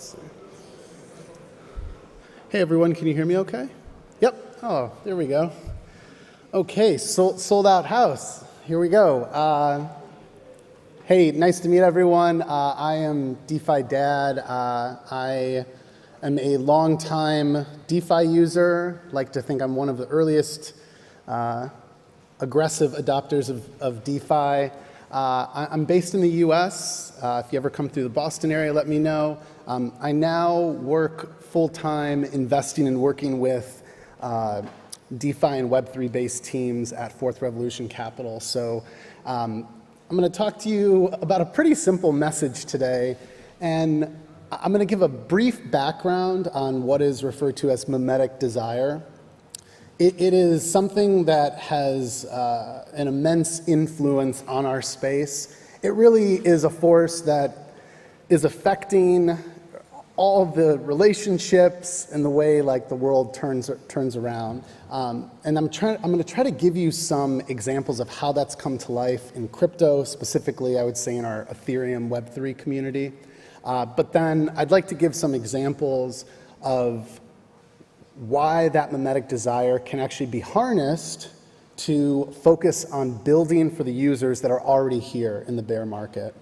see. Hey everyone, can you hear me okay? Yep. Oh, there we go. Okay, sold out house. Here we go. Hey, nice to meet everyone. I am DeFi Dad. I am a longtime DeFi user. Like to think I'm one of the earliest aggressive adopters of DeFi. I'm based in the US. If you ever come through the Boston area, let me know. I now work full-time investing and working with DeFi and Web3 based teams at Fourth Revolution Capital. So I'm going to talk to you about a pretty simple message today, and I'm going to give a brief background on what is referred to as mimetic desire. It is something that has an immense influence on our space. It really is a force that is affecting all the relationships and the way like the world turns around. And I'm going to try to give you some examples of how that's come to life in crypto, specifically I would say in our Ethereum Web3 community. But then I'd like to give some examples of why that mimetic desire can actually be harnessed to focus on building for the users that are already here in the bear market.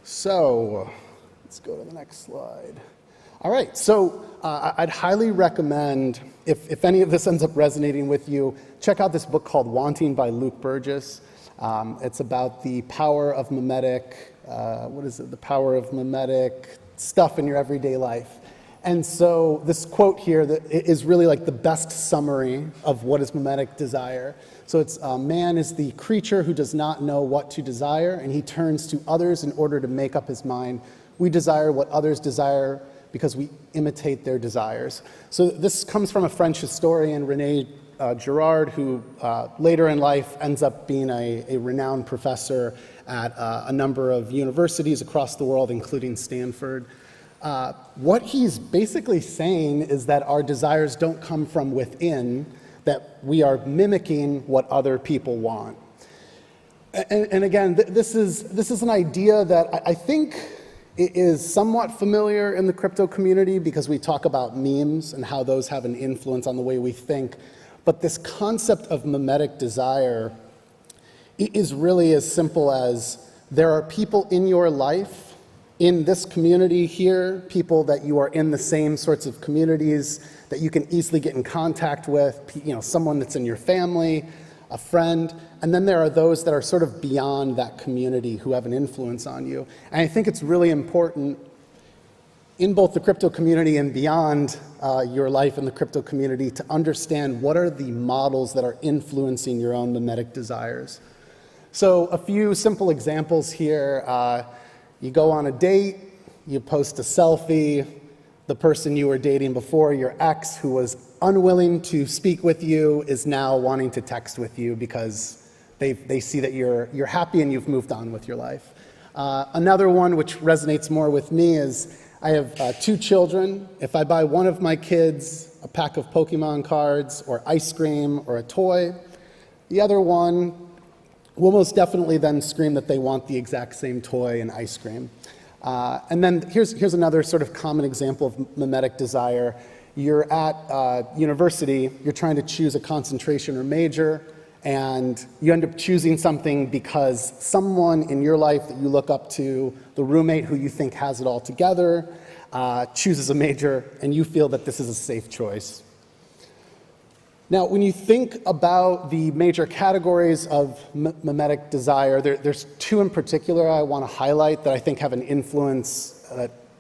So let's go to the next slide. All right, so I'd highly recommend, if any of this ends up resonating with you, check out this book called Wanting by Luke Burgess. It's about the power of mimetic, the power of mimetic stuff in your everyday life. And so this quote here that is really like the best summary of what is mimetic desire. So it's, man is the creature who does not know what to desire, and he turns to others in order to make up his mind. We desire what others desire because we imitate their desires. So this comes from a French historian, René Girard, who later in life ends up being a renowned professor at a number of universities across the world, including Stanford. What he's basically saying is that our desires don't come from within, that we are mimicking what other people want. And again, this is an idea that I think is somewhat familiar in the crypto community because we talk about memes and how those have an influence on the way we think. But this concept of mimetic desire is really as simple as there are people in your life, in this community here, people that you are in the same sorts of communities that you can easily get in contact with, someone that's in your family, a friend, and then there are those that are sort of beyond that community who have an influence on you. And I think it's really important in both the crypto community and beyond your life in the crypto community to understand what are the models that are influencing your own mimetic desires. So a few simple examples here. You go on a date, you post a selfie, the person you were dating before, your ex who was unwilling to speak with you, is now wanting to text with you because they see that you're happy and you've moved on with your life. Another one which resonates more with me is I have 2 children. If I buy one of my kids a pack of Pokemon cards or ice cream or a toy, the other one will most definitely then scream that they want the exact same toy and ice cream. And then here's another sort of common example of mimetic desire. You're at university, you're trying to choose a concentration or major, and you end up choosing something because someone in your life that you look up to, the roommate who you think has it all together, chooses a major, and you feel that this is a safe choice. Now, when you think about the major categories of mimetic desire, there's 2 in particular I want to highlight that I think have an influence,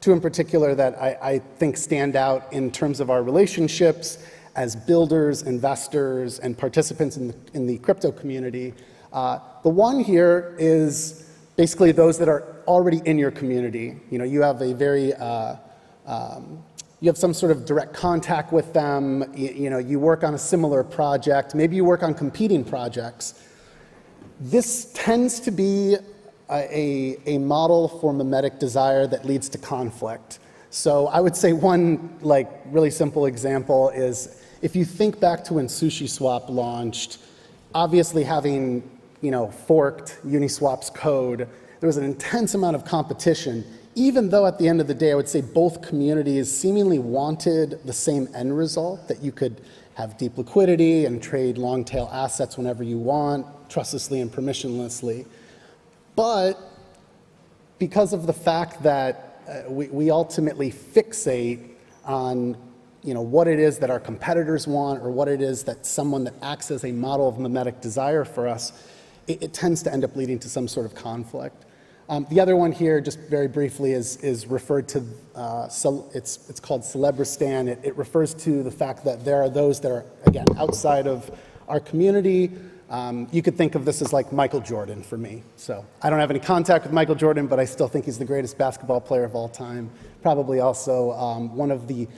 2 in particular that I think stand out in terms of our relationships as builders, investors, and participants in the crypto community. The one here is basically those that are already in your community. You have a very you have some sort of direct contact with them, you work on a similar project, maybe you work on competing projects. This tends to be a model for mimetic desire that leads to conflict. So I would say one really simple example is if you think back to when SushiSwap launched, obviously having forked Uniswap's code, there was an intense amount of competition. even though at the end of the day, I would say both communities seemingly wanted the same end result, that you could have deep liquidity and trade long tail assets whenever you want, trustlessly and permissionlessly. But because of the fact that we ultimately fixate on what it is that our competitors want, or what it is that someone that acts as a model of mimetic desire for us, it tends to end up leading to some sort of conflict. The other one here, just very briefly, is referred to, it's called Celebristan. It refers to the fact that there are those that are, again, outside of our community. You could think of this as like Michael Jordan for me. So I don't have any contact with Michael Jordan, but I still think he's the greatest basketball player of all time. Probably also one of the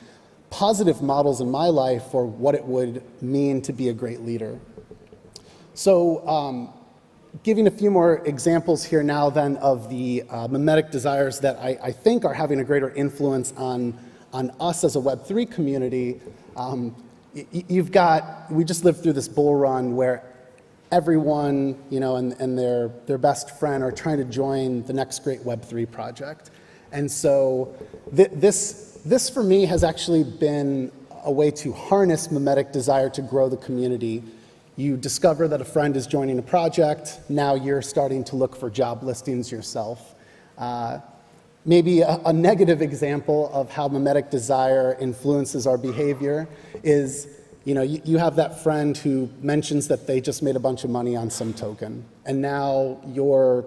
positive models in my life for what it would mean to be a great leader. So giving a few more examples here now then of the mimetic desires that I think are having a greater influence on us as a Web3 community. We just lived through this bull run where everyone, and their best friend are trying to join the next great Web3 project. And so this for me has actually been a way to harness mimetic desire to grow the community. You discover that a friend is joining a project. Now you're starting to look for job listings yourself. Maybe a negative example of how mimetic desire influences our behavior is, you have that friend who mentions that they just made a bunch of money on some token. And now you're,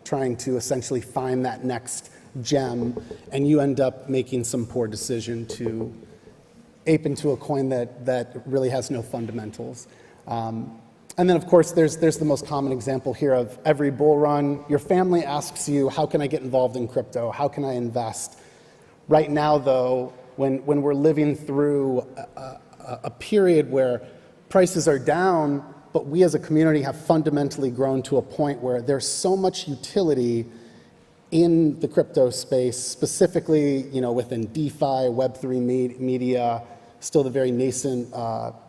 trying to essentially find that next gem, and you end up making some poor decision to ape into a coin that really has no fundamentals. And then, of course, there's the most common example here of every bull run. Your family asks you, how can I get involved in crypto? How can I invest? Right now, though, when we're living through a period where prices are down, but we as a community have fundamentally grown to a point where there's so much utility in the crypto space, specifically, within DeFi, Web3 media, still the very nascent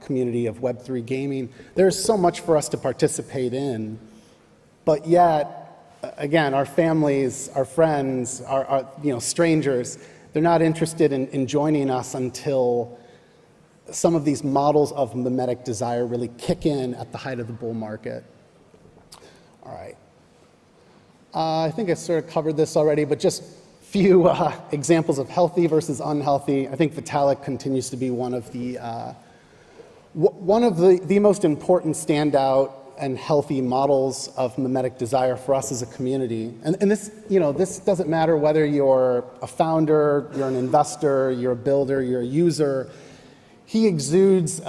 community of Web3 gaming. There's so much for us to participate in, but yet, again, our families, our friends, our strangers, they're not interested in joining us until some of these models of mimetic desire really kick in at the height of the bull market. All right. I think I sort of covered this already, but just few examples of healthy versus unhealthy. I think Vitalik continues to be one of the most important standout and healthy models of mimetic desire for us as a community. And this, this doesn't matter whether you're a founder, you're an investor, you're a builder, you're a user. He exudes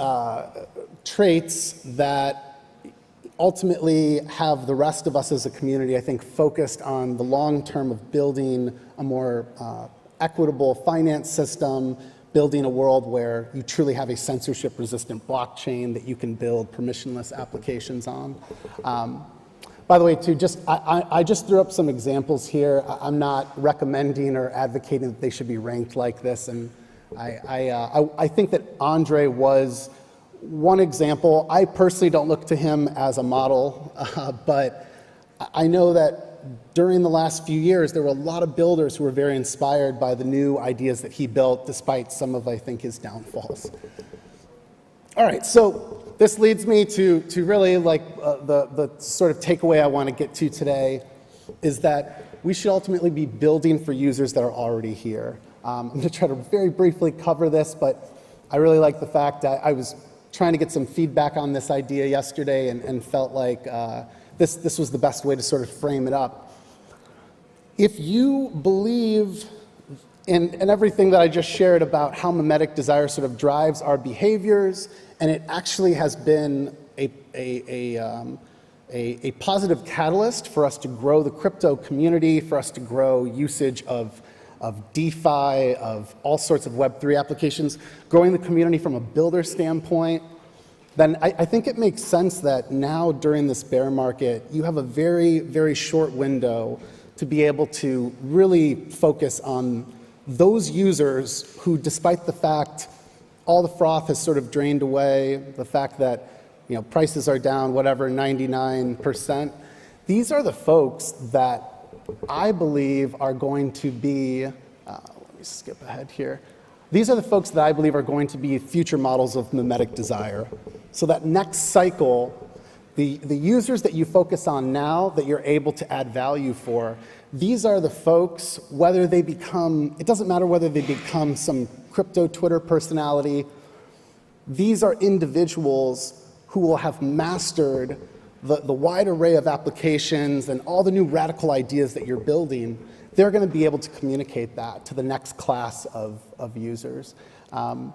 traits that ultimately have the rest of us as a community, I think, focused on the long term of building a more equitable finance system, building a world where you truly have a censorship-resistant blockchain that you can build permissionless applications on. By the way, too, I just threw up some examples here. I'm not recommending or advocating that they should be ranked like this, and I think that Andre was one example. I personally don't look to him as a model, but I know that during the last few years, there were a lot of builders who were very inspired by the new ideas that he built, despite some of, I think, his downfalls. All right, so this leads me to really the sort of takeaway I want to get to today is that we should ultimately be building for users that are already here. I'm going to try to very briefly cover this, but I really like the fact that I was trying to get some feedback on this idea yesterday and felt like this was the best way to sort of frame it up. If you believe in everything that I just shared about how mimetic desire sort of drives our behaviors, and it actually has been a positive catalyst for us to grow the crypto community, for us to grow usage of DeFi, of all sorts of Web3 applications, growing the community from a builder standpoint, then I think it makes sense that now during this bear market, you have a very, very short window to be able to really focus on those users who, despite the fact all the froth has sort of drained away, the fact that prices are down, whatever, 99%, these are the folks that I believe are going to be, let me skip ahead here. These are the folks that I believe are going to be future models of mimetic desire. So that next cycle, the users that you focus on now that you're able to add value for, these are the folks, whether they become, it doesn't matter whether they become some crypto Twitter personality, these are individuals who will have mastered the wide array of applications and all the new radical ideas that you're building. They're going to be able to communicate that to the next class of users. And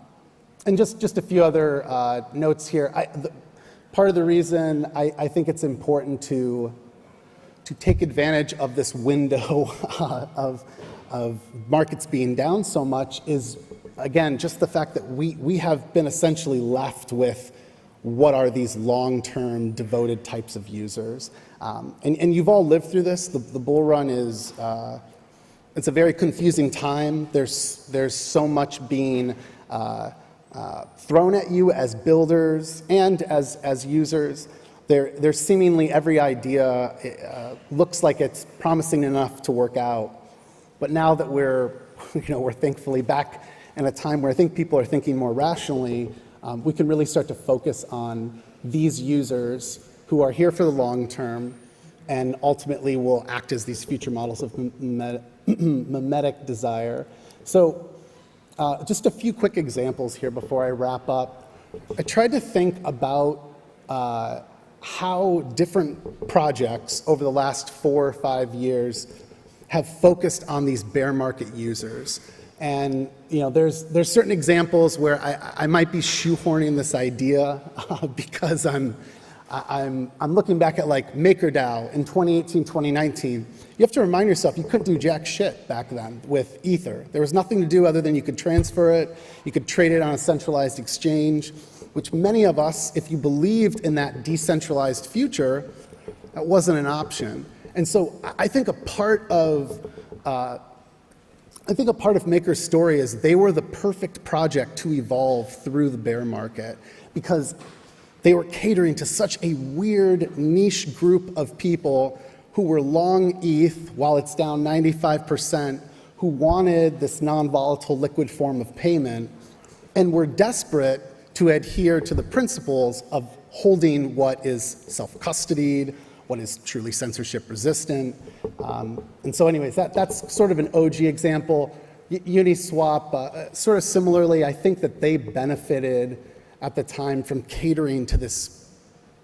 just a few other notes here. Part of the reason I think it's important to take advantage of this window of markets being down so much is, again, just the fact that we have been essentially left with what are these long-term devoted types of users. And you've all lived through this. The bull run is, it's a very confusing time. There's so much being thrown at you as builders and as users. There's seemingly every idea looks like it's promising enough to work out. But now that we're thankfully back in a time where I think people are thinking more rationally, we can really start to focus on these users who are here for the long term and ultimately will act as these future models of mimetic desire. So just a few quick examples here before I wrap up. I tried to think about how different projects over the last 4 or 5 years have focused on these bear market users. And there's certain examples where I might be shoehorning this idea because I'm looking back at like MakerDAO in 2018, 2019. You have to remind yourself you couldn't do jack shit back then with Ether. There was nothing to do other than you could transfer it, you could trade it on a centralized exchange, which many of us, if you believed in that decentralized future, that wasn't an option. And so I think a part of Maker's story is they were the perfect project to evolve through the bear market because they were catering to such a weird niche group of people who were long ETH while it's down 95%, who wanted this non-volatile liquid form of payment and were desperate to adhere to the principles of holding what is self-custodied, what is truly censorship resistant. And so anyways, that's sort of an OG example. Uniswap, sort of similarly, I think that they benefited at the time from catering to this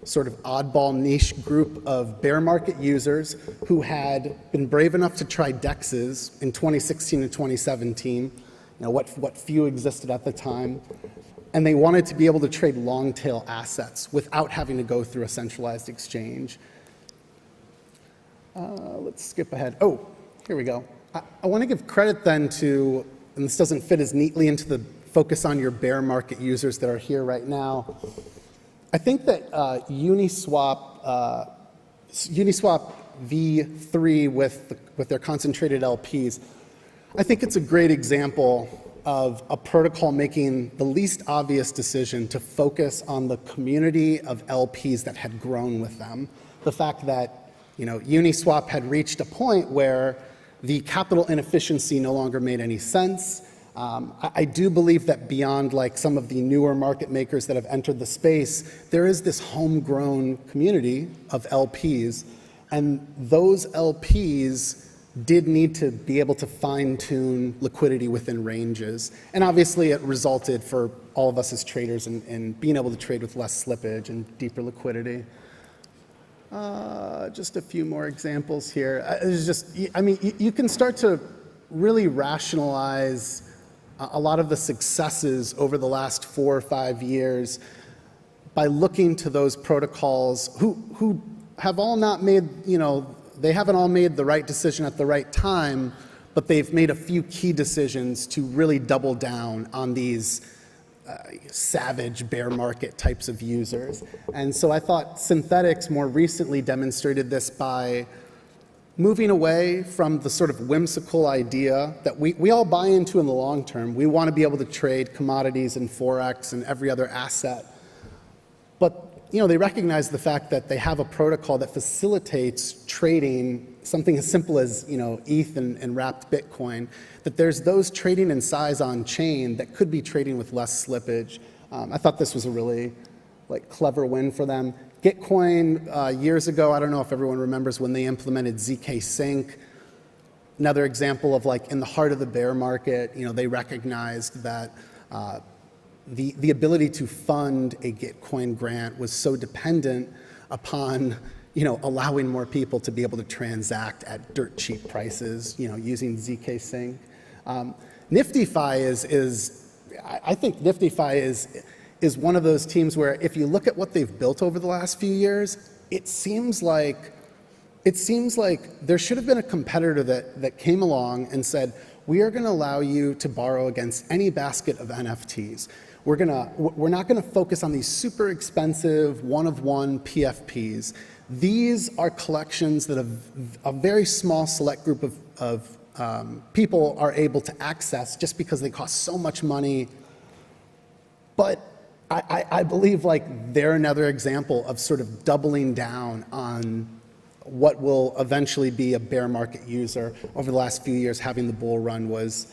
sort of oddball niche group of bear market users who had been brave enough to try DEXs in 2016 and 2017, what few existed at the time. And they wanted to be able to trade long tail assets without having to go through a centralized exchange. Let's skip ahead. Oh, here we go. I want to give credit then to, and this doesn't fit as neatly into the focus on your bear market users that are here right now. I think that Uniswap V3 with their concentrated LPs, I think it's a great example of a protocol making the least obvious decision to focus on the community of LPs that had grown with them. The fact that Uniswap had reached a point where the capital inefficiency no longer made any sense. I do believe that beyond like some of the newer market makers that have entered the space, there is this homegrown community of LPs, and those LPs did need to be able to fine-tune liquidity within ranges. And obviously it resulted for all of us as traders in being able to trade with less slippage and deeper liquidity. Just a few more examples here. You can start to really rationalize a lot of the successes over the last 4 or 5 years by looking to those protocols who have all not made, they haven't all made the right decision at the right time, but they've made a few key decisions to really double down on these savage bear market types of users. And so I thought Synthetics more recently demonstrated this by moving away from the sort of whimsical idea that we all buy into in the long term. We want to be able to trade commodities and Forex and every other asset. But they recognize the fact that they have a protocol that facilitates trading, something as simple as, ETH and wrapped Bitcoin, that there's those trading in size on chain that could be trading with less slippage. I thought this was a really clever win for them. Gitcoin, years ago, I don't know if everyone remembers when they implemented ZK Sync. Another example of in the heart of the bear market, they recognized that the ability to fund a Gitcoin grant was so dependent upon allowing more people to be able to transact at dirt cheap prices, using ZK Sync. NiftyFi I think NiftyFi is one of those teams where if you look at what they've built over the last few years, it seems like there should have been a competitor that came along and said, we are going to allow you to borrow against any basket of NFTs. We're not going to focus on these super expensive one-of-one PFPs. These are collections that a very small select group of people are able to access just because they cost so much money. But I believe they're another example of sort of doubling down on what will eventually be a bear market user. Over the last few years, having the bull run was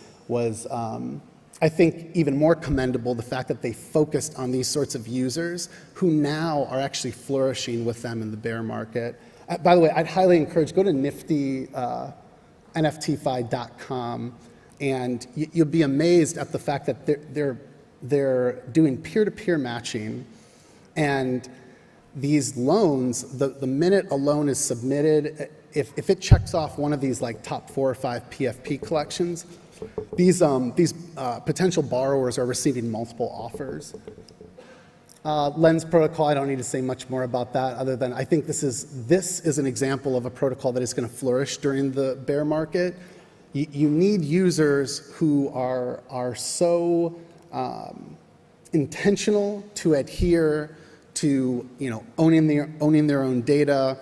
I think, even more commendable, the fact that they focused on these sorts of users who now are actually flourishing with them in the bear market. By the way, I'd highly encourage, go to nftfi.com, and you'll be amazed at the fact that they're doing peer-to-peer matching, and these loans, the minute a loan is submitted, if it checks off one of these top 4 or 5 PFP collections, these potential borrowers are receiving multiple offers. Lens protocol, I don't need to say much more about that other than I think this is an example of a protocol that is going to flourish during the bear market. You need users who are so intentional to adhere to owning their own data,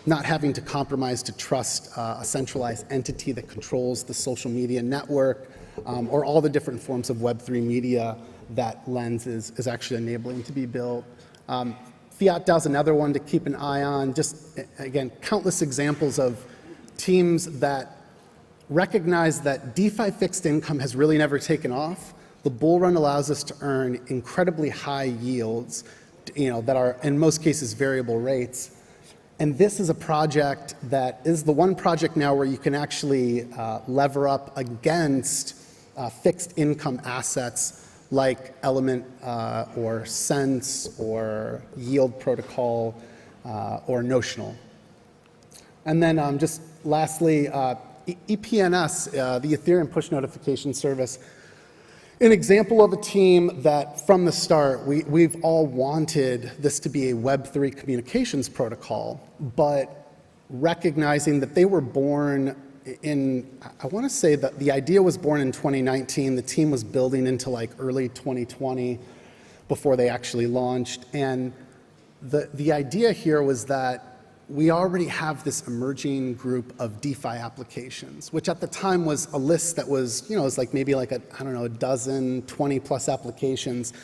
not having to compromise to trust a centralized entity that controls the social media network, or all the different forms of Web3 media that Lens is actually enabling to be built. Fiat DAO is another one to keep an eye on. Just, again, countless examples of teams that recognize that DeFi fixed income has really never taken off. The bull run allows us to earn incredibly high yields, that are, in most cases, variable rates. And this is a project that is the one project now where you can actually lever up against fixed income assets like Element or Sense or Yield Protocol or Notional. And then just lastly, EPNS, the Ethereum Push Notification Service, an example of a team that from the start, we've all wanted this to be a Web3 communications protocol, but recognizing that they were born in, I want to say that the idea was born in 2019, the team was building into early 2020 before they actually launched. And the idea here was that we already have this emerging group of DeFi applications, which at the time was a list that was, it was maybe a dozen, 20 plus applications,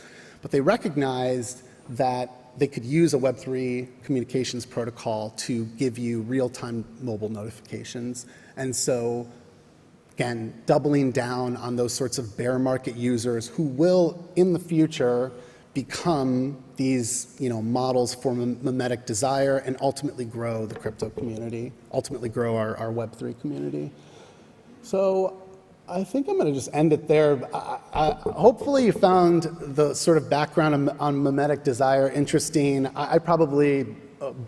but they recognized that they could use a Web3 communications protocol to give you real-time mobile notifications. And so, again, doubling down on those sorts of bear market users who will, in the future, become these models for mimetic desire and ultimately grow the crypto community, ultimately grow our Web3 community. So I think I'm going to just end it there. Hopefully you found the sort of background on mimetic desire interesting. I probably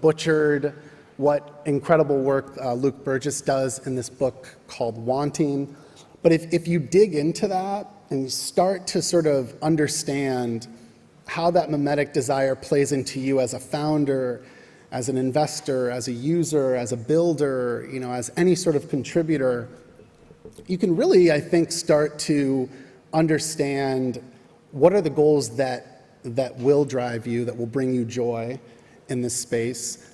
butchered what incredible work Luke Burgess does in this book called Wanting. But if you dig into that and you start to sort of understand how that mimetic desire plays into you as a founder, as an investor, as a user, as a builder, as any sort of contributor, you can really, I think, start to understand what are the goals that will drive you, that will bring you joy in this space.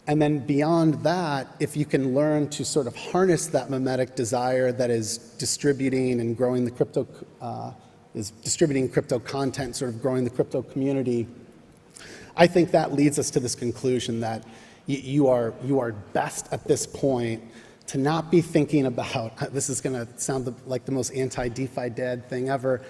And then beyond that, if you can learn to sort of harness that mimetic desire that is distributing and growing the crypto, is distributing crypto content, sort of growing the crypto community, I think that leads us to this conclusion that you are best at this point to not be thinking about, this is going to sound like the most anti-DeFi Dad thing ever.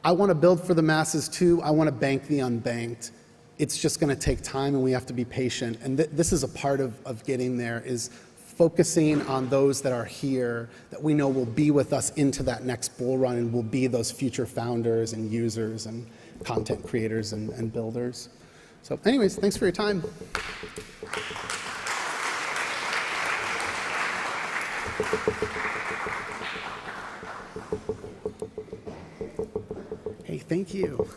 I want to build for the masses too. I want to bank the unbanked. It's just going to take time, and we have to be patient. And this is a part of getting there, is focusing on those that are here that we know will be with us into that next bull run and will be those future founders and users and content creators and builders. So anyways, thanks for your time. Hey, thank you.